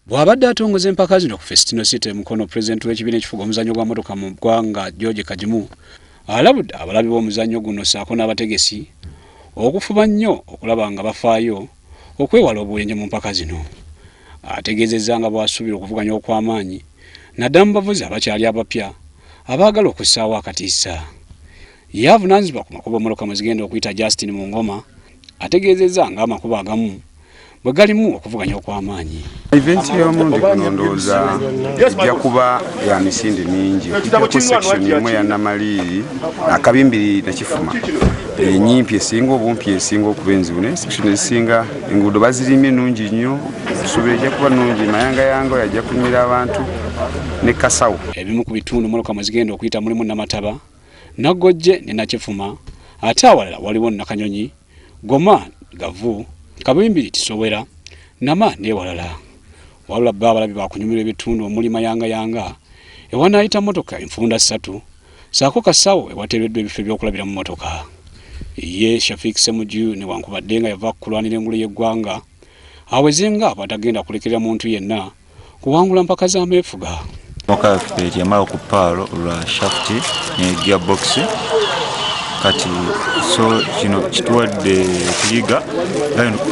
Bw'abadde atongoza empaka zino ku Festino City mukono Pulezidenti w'ekibiina ekifuga omuzannyo gwa mmotoka mu ggwanga George Kajimu alabudde abalabi b'omuzannyo guno ssaako n'abategesi okufuba nnyo okulaba nga bafaayo okwewala obuwenje mu mpaka zino. Ategeezezza nga bw'asuubira okuvuganya okw'amaanyi naddala mu bavuzi abakyali abapya abaagala okussaawo akatiisa. Ye avunaanyizibwa ku makubo mmotoka mwe zigenda okuyita Justin Mungoma ategeezezza ng'amakubo agamu bwe galimu okuvuganya okw'amaanyi. Eventi y'omundi guno ndowooza ejja kuba ya misinde mingi. Ku section emu ya Namaliiri Akabimbiri na Kifuma enyimpi esinga obumpi esinga okuba enzibu naye section ezisinga enguudo bazirimye nnungi nnyo, ensuubula ejja kuba nnungi, mayangayanga yajja kunyumira abantu ne Kasawo. Ebimu ku bitundu mmotoka mwe zigenda okuyita mulimu Namataba, Nagojje ne Nakifuma, ate awalala waliwo Nakanyonyi, Goma, Gavu, Kabimbiri, Tisowera, Nama n'ewalala. Wabula bba abalabi bakunyumira ebitundu omuli mayangayanga ewanaayita mmotoka enfunda 3 ssaako Kasawo ewateereddwa ebifo ebyokulabira mu mmotoka. Ye Shafik Semuju newankubadde nga yava kulwanira engulu y'eggwanga awezenga abatagenda kulekerera muntu yenna kuwangula mpaka z'ameefuga. Moka yamala okupaalo lwa shafti ne gearbox kati so kino kituwadde kuyiga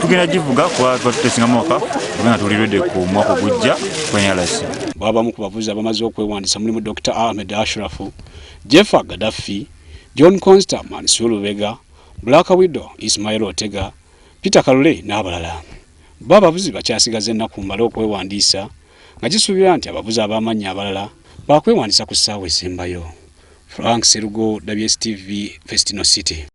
tugenda givuga kuba tutesinga moka tugenda tulirwedde ku mwaka ogujja kwenyalasi. Bw'abamu ku bavuzi abamaze okwewandiisa mulimu Dr. Ahmed Ashrafu, Jeffa Gaddafi, John Constant Mansour Lubega, Black Widow Ismail Otega, Peter Kalule n'abalala. Bo abavuzi bakyasigaza ennaku mbala okwewandiisa nga kisuubira nti abavuzi ab'amanyi abalala bakwewandiisa ku ssaawa esembayo. Frank Serugo, WSTV, Festino City.